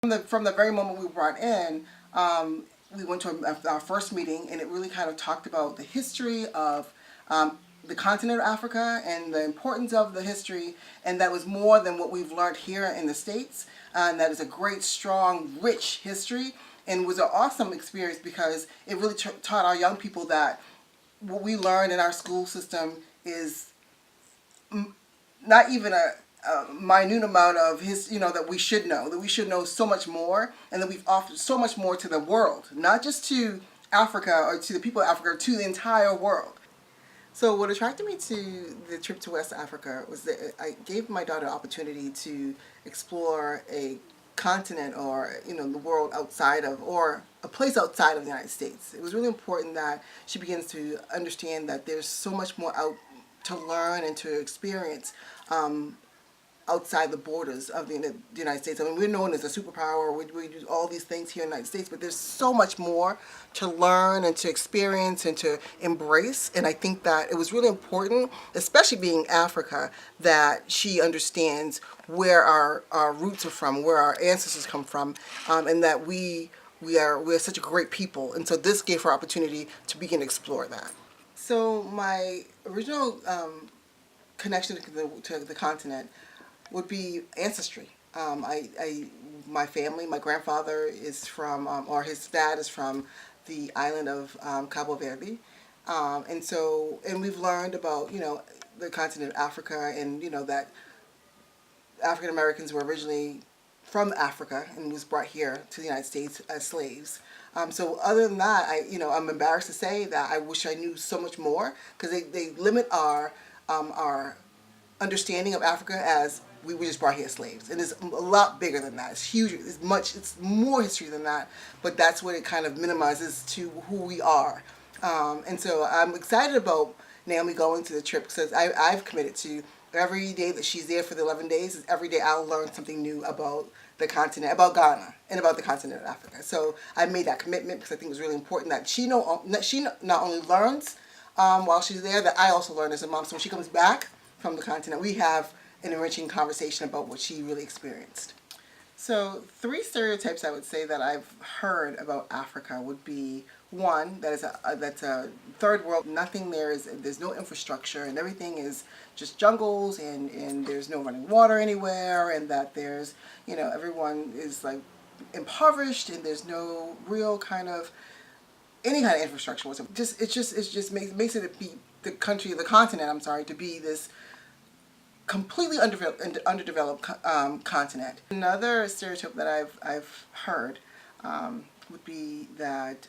From the very moment we were brought in, we went to our first meeting, and it really kind of talked about the history of the continent of Africa and the importance of the history, and that was more than what we've learned here in the States. And that is a great, strong, rich history, and was an awesome experience because it really taught our young people that what we learned in our school system is not even a minute amount of that we should know, that we should know so much more, and that we've offered so much more to the world, not just to Africa or to the people of Africa, to the entire world. So what attracted me to the trip to West Africa was that I gave my daughter an opportunity to explore a continent, or the world outside of, or a place outside of the United States. It was really important that she begins to understand that there's so much more out to learn and to experience outside the borders of the United States. I mean, we're known as a superpower. We do all these things here in the United States, but there's so much more to learn and to experience and to embrace. And I think that it was really important, especially being Africa, that she understands where our roots are from, where our ancestors come from, and that we're such a great people. And so this gave her opportunity to begin to explore that. So my original connection to the continent would be ancestry. My family, my grandfather is from, or his dad is from the island of Cabo Verde, and we've learned about the continent of Africa, and that African Americans were originally from Africa and was brought here to the United States as slaves. So other than that, I'm embarrassed to say that I wish I knew so much more, because they limit our understanding of Africa as we were just brought here as slaves, and it's a lot bigger than that. It's huge. It's more history than that. But that's what it kind of minimizes to who we are. And so I'm excited about Naomi going to the trip, because I've committed to every day that she's there for the 11 days. Every day I'll learn something new about the continent, about Ghana, and about the continent of Africa. So I made that commitment because I think it's really important that she not only learns while she's there, that I also learn as a mom. So when she comes back from the continent, we have an enriching conversation about what she really experienced. So 3 stereotypes I would say that I've heard about Africa would be: one, that's a third world. Nothing there's no infrastructure, and everything is just jungles, and there's no running water anywhere, and that there's everyone is like impoverished, and there's no real kind of any kind of infrastructure. It just makes it be the continent. I'm sorry, to be this completely underdeveloped continent. Another stereotype that I've heard would be that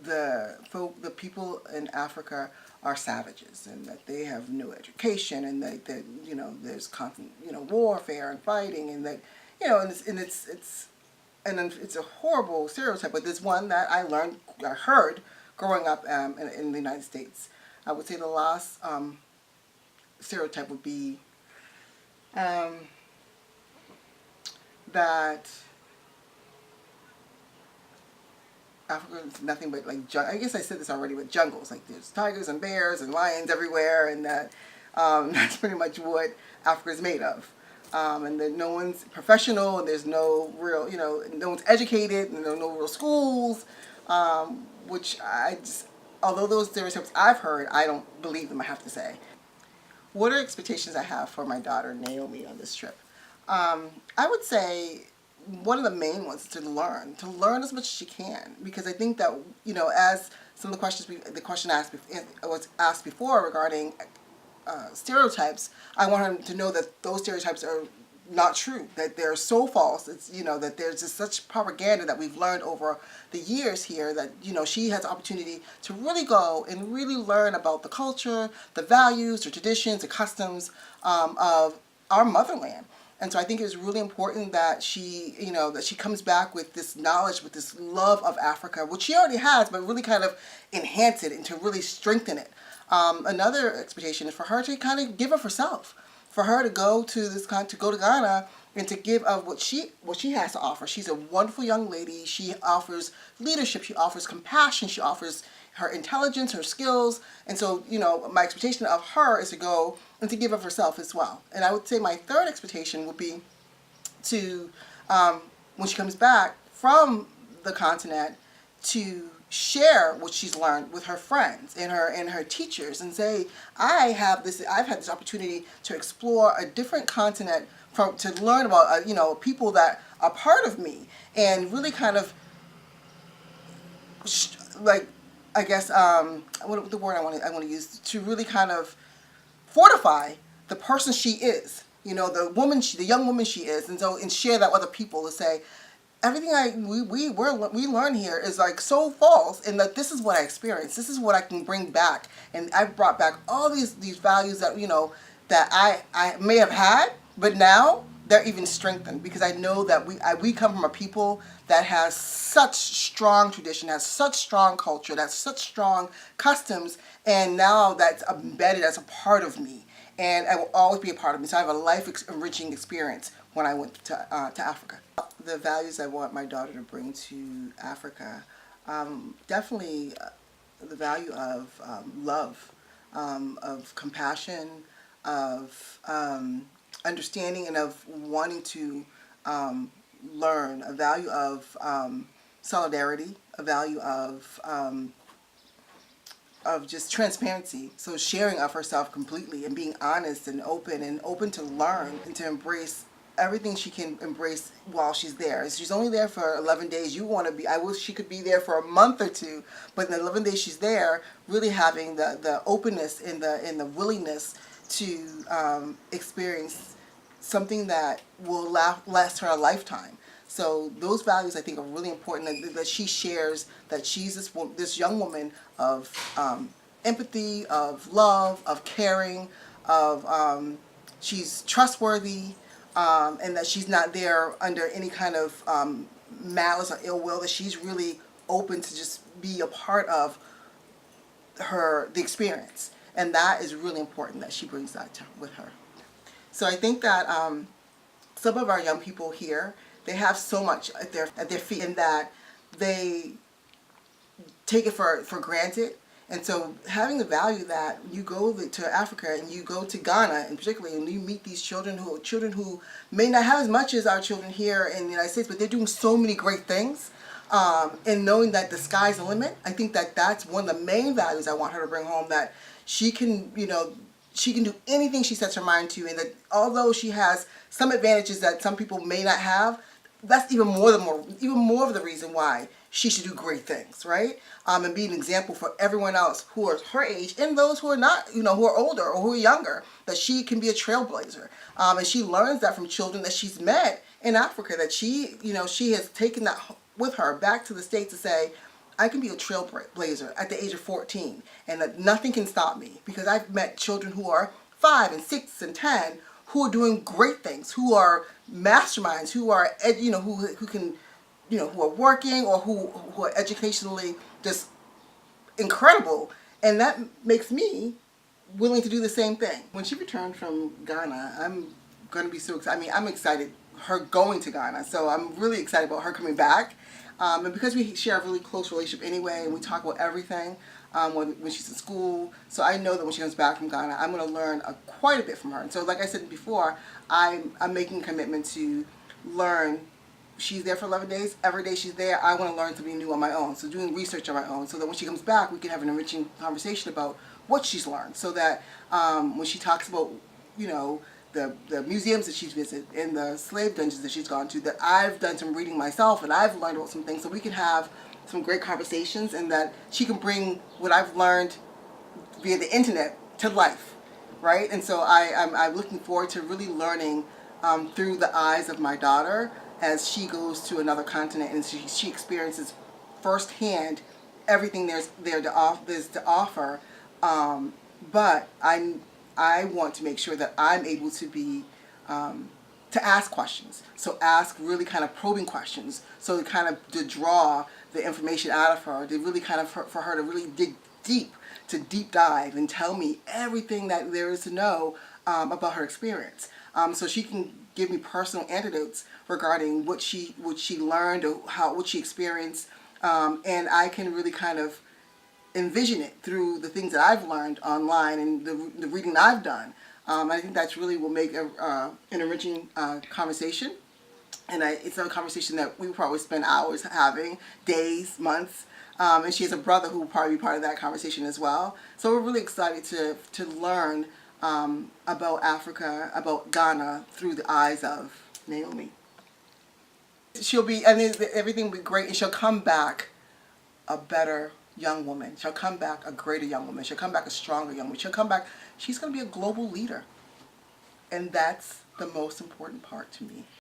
the people in Africa are savages, and that they have no education, and that there's constant warfare and fighting, and that it's a horrible stereotype. But there's one that I heard growing up in the United States. I would say the last stereotype would be that Africa is nothing but like I guess I said this already, but jungles. Like there's tigers and bears and lions everywhere, and that that's pretty much what Africa is made of. And that no one's professional, and there's no real, no one's educated, and there are no real schools, which although those stereotypes I've heard, I don't believe them, I have to say. What are expectations I have for my daughter Naomi on this trip? I would say one of the main ones is to learn as much as she can, because I think that as some of the question was asked before regarding stereotypes, I want her to know that those stereotypes are not true, that they're so false. It's that there's just such propaganda that we've learned over the years here, that she has the opportunity to really go and really learn about the culture, the values, the traditions, the customs of our motherland. And so I think it's really important that she comes back with this knowledge, with this love of Africa, which she already has, but really kind of enhance it and to really strengthen it. Another expectation is for her to kind of give of herself, for her to go to Ghana and to give of what she has to offer. She's a wonderful young lady. She offers leadership. She offers compassion. She offers her intelligence, her skills. And so, my expectation of her is to go and to give of herself as well. And I would say my third expectation would be to when she comes back from the continent to share what she's learned with her friends and her teachers, and say, I've had this opportunity to explore a different continent, to learn about people that are part of me, and really kind of like, I guess, what the word I want to use, to really kind of fortify the person she is, the young woman she is, and share that with other people, to say, everything we learn here is like so false, and that this is what I experienced. This is what I can bring back, and I've brought back all these values that that I may have had, but now they're even strengthened, because I know that we come from a people that has such strong tradition, has such strong culture, that's such strong customs, and now that's embedded as a part of me, and it will always be a part of me. So I have a enriching experience when I went to Africa. The values I want my daughter to bring to Africa, definitely the value of love, of compassion, of understanding, and of wanting to learn, a value of solidarity, a value of just transparency. So sharing of herself completely, and being honest and open to learn, and to embrace everything she can embrace while she's there. She's only there for 11 days. I wish she could be there for a month or two, but in the 11 days she's there, really having the openness and the willingness to experience something that will last her a lifetime. So those values, I think, are really important, that she shares, that she's this young woman of empathy, of love, of caring, of she's trustworthy, and that she's not there under any kind of malice or ill will, that she's really open to just be a part of the experience. And that is really important, that she brings that with her. So I think that some of our young people here, they have so much at their feet, in that they take it for granted. And so having the value that you go to Africa, and you go to Ghana in particular, and you meet these children who may not have as much as our children here in the United States, but they're doing so many great things, and knowing that the sky's the limit. I think that that's one of the main values I want her to bring home, that she can, she can do anything she sets her mind to, and that although she has some advantages that some people may not have, that's even more of the reason why she should do great things, right? And be an example for everyone else who are her age, and those who are not, who are older or who are younger, that she can be a trailblazer. And she learns that from children that she's met in Africa, that she has taken that with her back to the States to say, I can be a trailblazer at the age of 14, and that nothing can stop me, because I've met children who are 5 and 6 and 10 who are doing great things, who are masterminds, who are who can, who are working, or who are educationally just incredible, and that makes me willing to do the same thing. When she returned from Ghana, I'm going to be so excited. I mean, I'm excited her going to Ghana, so I'm really excited about her coming back. And because we share a really close relationship anyway, and we talk about everything when she's in school, so I know that when she comes back from Ghana, I'm going to learn quite a bit from her. And so, like I said before, I'm making a commitment to learn. She's there for 11 days. Every day she's there, I want to learn something new on my own. So doing research on my own, so that when she comes back, we can have an enriching conversation about what she's learned. So that when she talks about, the museums that she's visited and the slave dungeons that she's gone to, that I've done some reading myself and I've learned about some things, so we can have some great conversations, and that she can bring what I've learned via the internet to life, right? And so I'm looking forward to really learning through the eyes of my daughter as she goes to another continent, and she experiences firsthand everything there's to offer. But I want to make sure that I'm able to be to ask questions. So ask really kind of probing questions. So kind of to draw the information out of her, to really kind of for her to really dig deep, to deep dive and tell me everything that there is to know about her experience. So she can give me personal anecdotes regarding what she learned, or what she experienced, and I can really kind of envision it through the things that I've learned online and the reading I've done. I think that's really will make an enriching conversation. and it's a conversation that we would probably spend hours having, days, months. And she has a brother who will probably be part of that conversation as well. So we're really excited to learn about Africa, about Ghana through the eyes of Naomi. She'll be, and everything will be great, and she'll come back a better young woman. She'll come back a greater young woman. She'll come back a stronger young woman. She'll come back, she's going to be a global leader. And that's the most important part to me.